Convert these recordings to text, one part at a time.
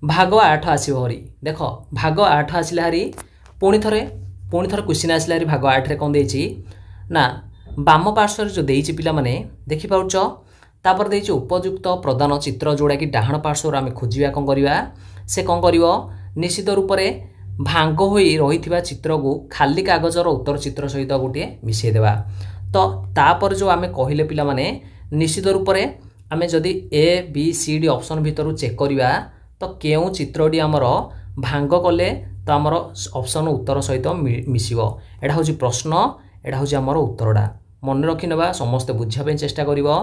भाग 8 आसो हरी देख भाग 8 आसला हरी पुणी थे क्वेश्चन आसला हरी भाग 8 रे कौन देछि ना बाम पार्श्वर जो देछि पिला माने देखि पाउछ तापर देछि उपयुक्त प्रदान चित्र जोड़ा कि डाहाण पार्श्वर आम खोजा कौन करवा से कौन कर निश्चित रूप से भांग हो रही चित्र को खाली कागजर उत्तर चित्र सहित गोटे मिसेदेवा तो तापर जो आम कहले पिला माने निश्चित रूप से आम जदि A B C D option भितर चेक करवा तो क्यों चित्रटी आमर भांग कले तो आमर ऑप्शन उत्तर सहित मिसिबो एटा हूँ प्रश्न एटा हूँ आमर उत्तरटा मन रखी नेबा समस्ते बुझापे चेष्टा करिवो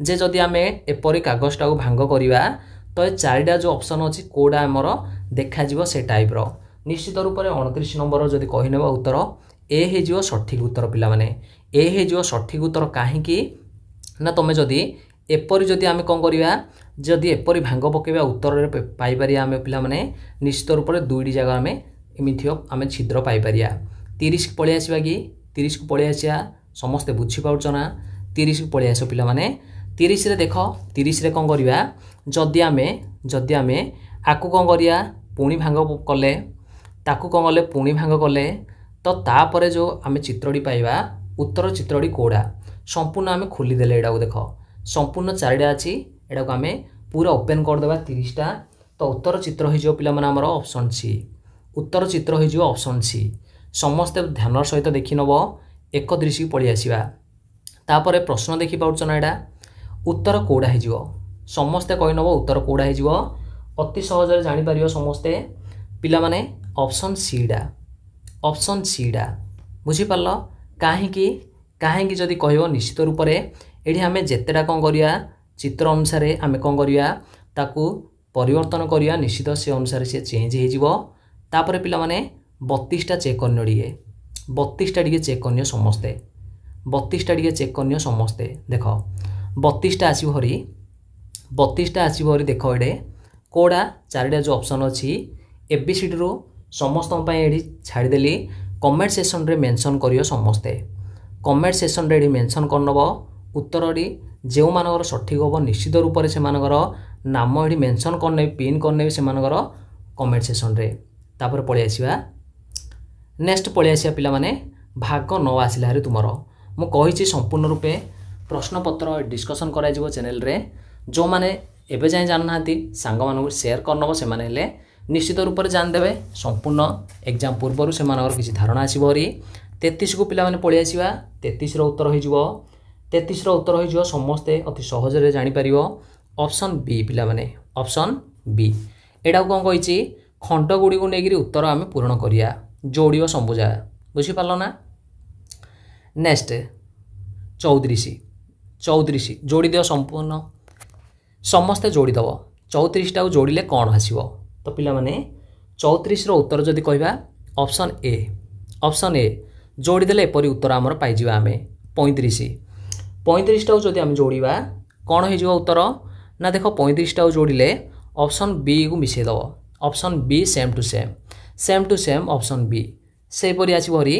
जे जदि आम एपरी कागजटा को भांग करवा तो चारिटा जो ऑप्शन अच्छी कोडा आमर देखा से टाइप रो निश्चित रूप से 29 नंबर जदि कहीने उत्तर ए हो सठिक उत्तर पिला माने ए हो सठिक उत्तर कहीं ना तुम जदि एपरी जदि आम कौन करवा जदि एपरी भांग पकेबा उत्तर पाइपर आम पिला माने निश्चित रूप से दुईटी जगह आम एमती आम छिद्र पाइपर 30 को पलि आसवा कि 30 को पलि आसिया समस्ते बुझीपार ना 30 को पलि आस पिला माने 30 रे देख 30 रे कौन करवा जदि आम आकु कौन करिया पुणी भांग कले ताकू कौन कले पुणी भांग कले तो तापर जो आम चित्रटी पाइबा उत्तर चित्रटी कोड़ा संपूर्ण आम खोलीदेले एटा देख संपूर्ण चारिटा अच्छी एटा को आम पूरा ओपन करदे 30टा तो उत्तर चित्र हो पिला माने हमर ऑप्शन सी उत्तर चित्र हो ऑप्शन सी समस्ते ध्यान सहित देखि नब 31 को पलि आसिबा तापर प्रश्न देखि पाउछ ना एटा उत्तर कोड़ा हो समस्ते कहि नब उत्तर कोड़ा हो अति सहज जानि परियो समस्ते पिला माने ऑप्शन सी डा बुझी पारल कहीं जदि कहब निश्चित रूप से ये आम जितेटा कौन करिया चित्र अनुसार आम कौन करिया ताकू परिवर्तन करिया निश्चित से अनुसार से चेंज हो तापर पिला माने 32टा चेक करनियो टिके 32टा टिके चेक करनियो समस्ते 32टा टिके चेक करनियो समस्ते देख 32टा आसीबो हरी देख एडे कोडा चारिटा जो ऑप्शन अच्छी एबीसीडी रो समस्त ये छाड़देली कमेंट सेक्शन रे मेंशन करियो समस्ते कमेंट सेक्शन रे मेंशन करनब उत्तरटी जो मानकर सठिक हम निश्चित रूप से नाम ये मेंशन करने पिन करने से कमेंट सेक्शन रे तापर पलि आसिबा नेक्स्ट पलि आसिया पिला माने भाग 9 आसिला हरी तुमरो मु कहिछि संपूर्ण रूपे प्रश्न पत्र डिस्कशन करा जिवो चैनल रे जो माने एबे जाय जान नाहंती सांग मानकु शेयर करनबो से माने ले निश्चित रूप से जानदेवे संपूर्ण एग्जाम पूर्वर से किसी धारणा आसो हरी 33 को पिला माने पलि आसिबा 33 रो उत्तर हो 33 रो उत्तर हो समस्ते अति सहज रे जानि परिवो ऑप्शन बी पिला माने ऑप्शन बी एडा कौन कहिछि खंड गुडी को नेगिरी उत्तर आम पूर्ण करिया जोड़ियो संबुझा बुझी पारल ना नेक्स्ट 34 जोड़ी दियो संपूर्ण समस्ते जोड़ीदेव 34 टा जोड़िले कौन आसिबो तो पिला माने 34 रो उत्तर जदि कहबा ऑप्शन ए जोड़ीदेले एपरी उत्तर आमर पाइजिबा आमे 35 टा जदि आम जोड़ीबा कौन हो जिवो उत्तर ना देख 35 टा जोड़िले ऑप्शन बी को मिसेदेव option B same to same option B से परि आसिबो हरी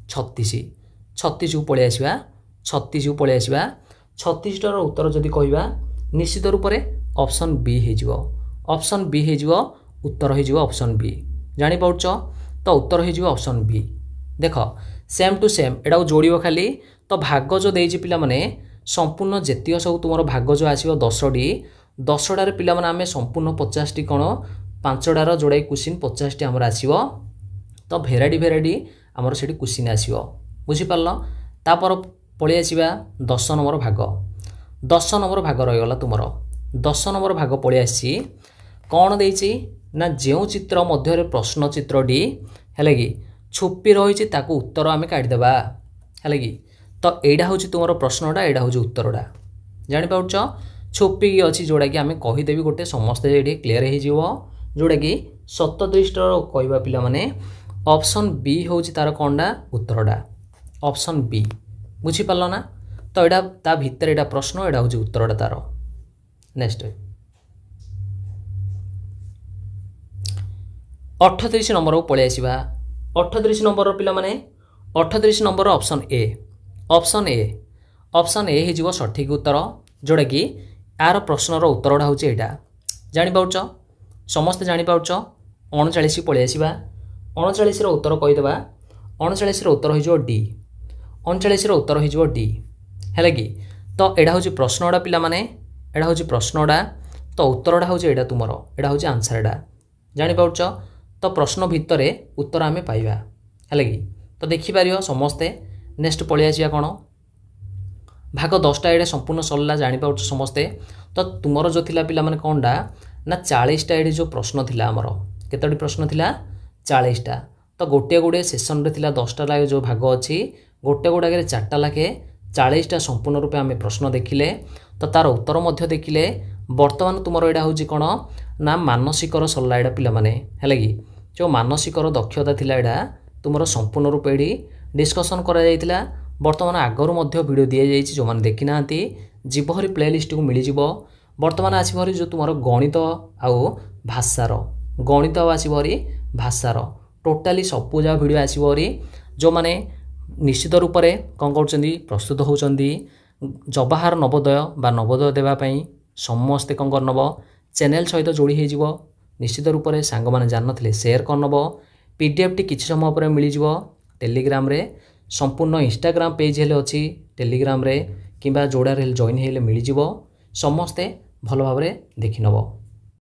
36 को पलि आसिबा 36 टा उत्तर जदि कहबा निश्चित रूप से ऑप्शन बी हो उत्तर हो ऑप्शन बी जानी पाउछ तो उत्तर हो ऑप्शन बी देख सेम टू सेम एटा जोड़िबो खाली तो भाग जो देछि पिला माने संपूर्ण जेतिय सब तुमर भाग जो आसीबो 10टार पिला माने आमे संपूर्ण 50 टी कोन 5टार जोड़ाई क्वेश्चन 50 टी हमर आसीबो तो भेराइटी हमर सेठी क्वेश्चन आसीबो बुझी पारल तापर पळि आसीबा 10 नंबर भाग रहीगला तुमर 10 नंबर भाग पळि आसी कौन देछि ना जो चित्र मध्य प्रश्न चित्रटी है कि छुपी रही ताकू उत्तर आम काटिदेबा है कि तो यहाँ हूँ तुम प्रश्नटा यहाँ हूँ उत्तरटा जापार छुपिकी अच्छी जोड़ा कि आम कहीदेवी गोटे समस्ते ये क्लीयर हो जोड़ा कि 37 कहवा पिला माने ऑप्शन बी हूँ तार कौनटा उत्तरटा ऑप्शन बी बुझीपार ना तो यहाँ ता भितर यहाँ प्रश्न यहाँ हूँ उत्तरटा तार नेक्स्ट 38 नंबर को पलि आसिबा 38 नंबर पिला माने 38 नंबर ऑप्शन ए हो सठिक उत्तर जोड़ा कि यार प्रश्नर उत्तरटा हूँ यहाँ जापार ସମସ୍ତେ ଜାଣିପାରୁଛ 39 ପଳେଇ ଆସିବା 39ର ଉତ୍ତର କହିଦେବା 39ର ଉତ୍ତର ହୋଇଯିବ ଡି 39ର ଉତ୍ତର ହୋଇଯିବ ଡି ହେଲା କି ତ ଏଇଟା ହେଉଛି ପ୍ରଶ୍ନଟା ପିଲାମାନେ ଏଇଟା ହେଉଛି ପ୍ରଶ୍ନଟା ତ ଉତ୍ତରଟା ହେଉଛି ଏଇଟା ତୁମର ଏଇଟା ହେଉଛି ଆନ୍ସରଟା ଜାଣିପାରୁଛ ତ ପ୍ରଶ୍ନ ଭିତରେ ଉତ୍ତର ଆମେ ପାଇବା ହେଲା କି ତ ଦେଖିପାରିବ ସମସ୍ତେ ନେକ୍ସଟ ପଳେଇ ଆସିବା କ'ଣ ଭାଗ 10ଟା ଏଇଟା ସମ୍ପୂର୍ଣ୍ଣ ସରିଲା ଜାଣିପାରୁଛ ସମସ୍ତେ ତ ତୁମର ଯେଉଁ ଥିଲା ପିଲାମାନେ କ'ଣଟା ନା 40ଟା ଏଠି ଯେଉଁ ପ୍ରଶ୍ନ ଥିଲା ଆମର କେତୋଟି ପ୍ରଶ୍ନ ଥିଲା 40ଟା ତ ଗୋଟିଏ ଗୋଟିଏ ସେସନରେ ଥିଲା 10ଟା ଲାଗେ ଯେଉଁ ଭାଗ ଅଛି ଗୋଟେ ଗୋଟାକରେ 4ଟା ଲେଖେ 40ଟା ସମ୍ପୂର୍ଣ୍ଣ ରୂପେ ଆମେ ପ୍ରଶ୍ନ ଦେଖିଲେ ତ ତାର ଉତ୍ତର ମଧ୍ୟ ଦେଖିଲେ ବର୍ତ୍ତମାନ ତୁମର ଏଇଟା ହେଉଛି କ'ଣ ନା ମାନସିକର ସରିଲା ଏଇଟା ପିଲାମାନେ ହେଲା କି ଯେଉଁ ମାନସିକର ଦକ୍ଷତା ଥିଲା ଏଇଟା ତୁମର ସମ୍ପୂର୍ଣ୍ଣ ରୂପେ ଏଠି ଡିସ୍କସନ୍ କରାଯାଇଥିଲା ବର୍ତ୍ତମାନ ଆଗରୁ ମଧ୍ୟ ଭିଡ଼ିଓ ଦିଆଯାଇଛି ଯେଉଁମାନେ ଦେଖିନାହାନ୍ତି ଯିବହରି ପ୍ଲେଲିଷ୍ଟକୁ ମିଳିଯିବ ବର୍ତ୍ତମାନ ଆସିବହରି ଯେଉଁ ତୁମର ଗଣିତ ଆଉ ଭାଷାର ଗଣିତ ଆଉ ଆସିବହରି ଭାଷାର ଟୋଟାଲି ସବୁ ଯାକ ଭିଡ଼ିଓ ଆସିବହରି ଯେଉଁମାନେ ନିଶ୍ଚିତ ରୂପରେ କ'ଣ କରୁଛନ୍ତି ପ୍ରସ୍ତୁତ ହେଉଛନ୍ତି ଜବାହାର ନବୋଦୟ ବା ନବୋଦୟ ଦେବା ପାଇଁ ସମସ୍ତେ କ'ଣ କରିନେବ ଚ୍ୟାନେଲ୍ ସହିତ ଯୋଡ଼ି ହୋଇଯିବ ନିଶ୍ଚିତ ରୂପରେ ସାଙ୍ଗମାନେ ଜାଣିନଥିଲେ ସେୟାର କରିନେବ PDFଟି କିଛି ସମୟ ପରେ ମିଳିଯିବ ଟେଲିଗ୍ରାମରେ ସମ୍ପୂର୍ଣ୍ଣ ଇନଷ୍ଟାଗ୍ରାମ ପେଜ୍ ହେଲେ ଅଛି ଟେଲିଗ୍ରାମରେ କିମ୍ବା ଯୋଡ଼ାରେ ହେଲେ ଜଏନ୍ ହେଲେ ମିଳିଯିବ ସମସ୍ତେ ଭଲ ଭାବରେ ଦେଖିନେବ।